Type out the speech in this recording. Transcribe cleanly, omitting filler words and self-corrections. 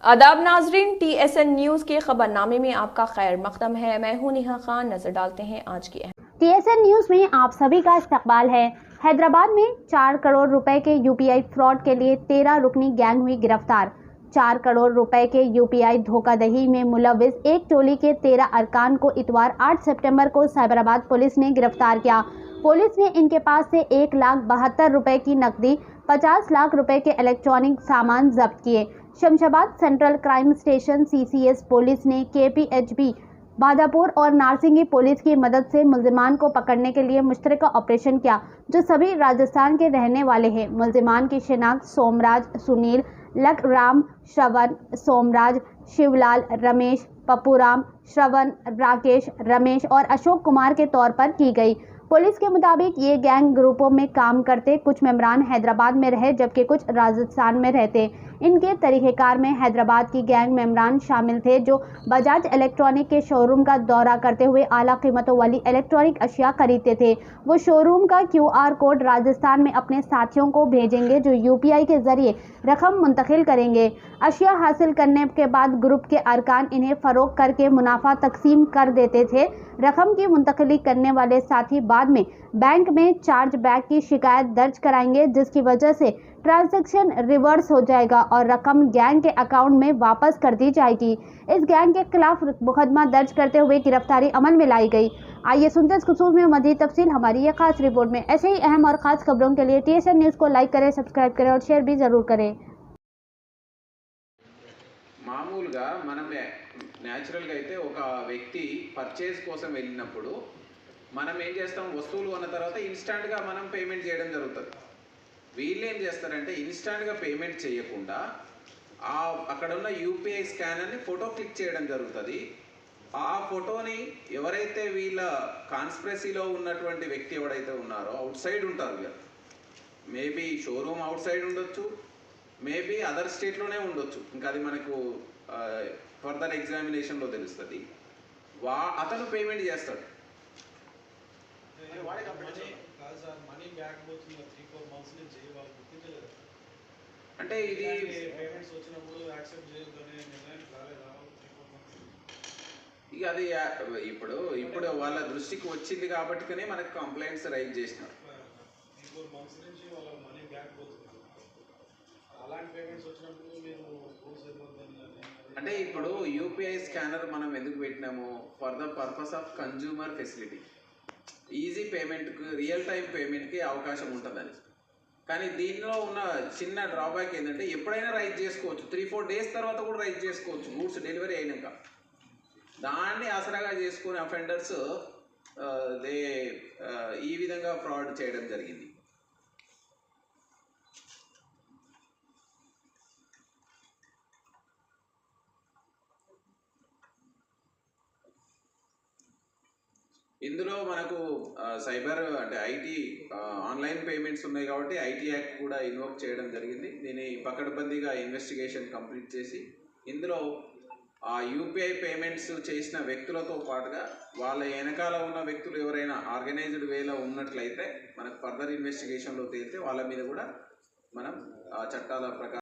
आदाब नाजरीन, TSN news के खबरनामे में आपका खैर मकदम है। मैं हूं नेहा खान। नजर डालते हैं आज की TSN न्यूज़ में आप सभी का इस्तकबाल है। हैदराबाद में 4 करोड़ रुपए के UPI फ्रॉड के लिए 13 रुकनी गैंग हुई गिरफ्तार। 4 करोड़ रुपए के UPI धोखाधड़ी में मुलविस एक टोली के 13 अरकान को इतवार 8 सितंबर को साइबराबाद पुलिस ने गिरफ्तार किया। पुलिस ने इनके पास से 1,72,000 रुपए की नकदी, 50 लाख रुपए के इलेक्ट्रॉनिक सामान जब्त किए। Shamshabad central crime station CCS police ने KPHB बादापुर और नारसिंगी पुलिस की मदद से मुल्जिमान को पकड़ने के लिए मुश्तरका ऑपरेशन किया, जो सभी राजस्थान के रहने वाले हैं। मुल्जिमान की शिनाख्त सोमराज, सुनील, लखराम, श्रवण, सोमराज, शिवलाल, रमेश, पप्पूराम, श्रवण, राकेश, रमेश और अशोक कुमार के तौर पर की गई। पुलिस के मुताबिक ये गैंग ग्रुपों में काम करते। कुछ मेंबरान हैदराबाद में रहे जबकि कुछ राजस्थान में रहते। इनके तरीक़ेकार में हैदराबाद की गैंग मेंबरान शामिल थे जो बजाज इलेक्ट्रॉनिक के शोरूम का दौरा करते हुए आला कीमतों वाली इलेक्ट्रॉनिक अशिया खरीदते थे। वो शोरूम का QR कोड राजस्थान में अपने साथियों को भेजेंगे जो UPI के जरिए रकम मुंतकिल करेंगे। अशिया हासिल करने के बाद ग्रुप के अरकान इन्हें फरोख्त करके मुनाफा तकसीम कर देते थे। रकम की मुंतकिली करने वाले साथी बाद में बैंक में चार्ज बैक की शिकायत दर्ज कराएंगे, जिसकी वजह से ट्रांजैक्शन रिवर्स हो जाएगा और रकम गैंग के अकाउंट में वापस कर दी जाएगी। इस गैंग के खिलाफ मुकदमा दर्ज करते हुए गिरफ्तारी अमल में लाई गई। आइए सुनते इस खसूस में मज़ीद तफसील हमारी ये खास रिपोर्ट में। ऐसे ही अहम और ख़ास खबरों के लिए TSN न्यूज़ को लाइक करें, सब्सक्राइब करें और शेयर भी ज़रूर करें। మామూలుగా మనం న్యాచురల్గా అయితే ఒక వ్యక్తి పర్చేజ్ కోసం వెళ్ళినప్పుడు మనం ఏం చేస్తాం, వస్తువులు కొన్న తర్వాత ఇన్స్టాంట్గా మనం పేమెంట్ చేయడం జరుగుతుంది. వీళ్ళు ఏం చేస్తారంటే ఇన్స్టాంట్గా పేమెంట్ చేయకుండా అక్కడ ఉన్న UPI స్కానర్ని ఫోటో క్లిక్ చేయడం జరుగుతుంది. ఆ ఫోటోని ఎవరైతే వీళ్ళ కాన్స్పిరసీలో ఉన్నటువంటి వ్యక్తి ఎవరైతే ఉన్నారో అవుట్ సైడ్ ఉంటారు, మేబీ షోరూమ్ అవుట్ సైడ్ ఉండొచ్చు, మేబీ అదర్ స్టేట్లోనే ఉండొచ్చు, ఇంకా అది మనకు ఫర్దర్ ఎగ్జామినేషన్లో తెలుస్తుంది. అతను పేమెంట్ చేస్తాడు. అంటే ఇది ఇక అది ఇప్పుడు వాళ్ళ దృష్టికి వచ్చింది కాబట్టినే మనకు కంప్లైంట్స్ రైజ్ చేసినారు. అంటే ఇప్పుడు UPI స్కానర్ మనం ఎందుకు పెట్టినాము, for the purpose of consumer facility, easy పేమెంట్కి, రియల్ టైం పేమెంట్కి అవకాశం ఉంటుందని. కానీ దీనిలో ఉన్న చిన్న డ్రాబ్యాక్ ఏంటంటే ఎప్పుడైనా రైజ్ చేసుకోవచ్చు, 3-4 డేస్ తర్వాత కూడా రైజ్ చేసుకోవచ్చు గూడ్స్ డెలివరీ అయినాక. దాన్ని ఆసరాగా చేసుకునే అఫెండర్స్ ఈ విధంగా ఫ్రాడ్ చేయడం జరిగింది. ఇందులో మనకు సైబర్ అంటే IT ఆన్లైన్ పేమెంట్స్ ఉన్నాయి కాబట్టి IT యాక్ట్ కూడా ఇన్వోక్ చేయడం జరిగింది. దీన్ని పకడ్బందీగా ఇన్వెస్టిగేషన్ కంప్లీట్ చేసి ఇందులో ఆ UPI పేమెంట్స్ చేసిన వ్యక్తులతో పాటుగా వాళ్ళ వెనకాల ఉన్న వ్యక్తులు ఎవరైనా ఆర్గనైజ్డ్ వేలో ఉన్నట్లయితే మనకు ఫర్దర్ ఇన్వెస్టిగేషన్లో తేలితే వాళ్ళ మీద కూడా మనం చట్టాల ప్రకారం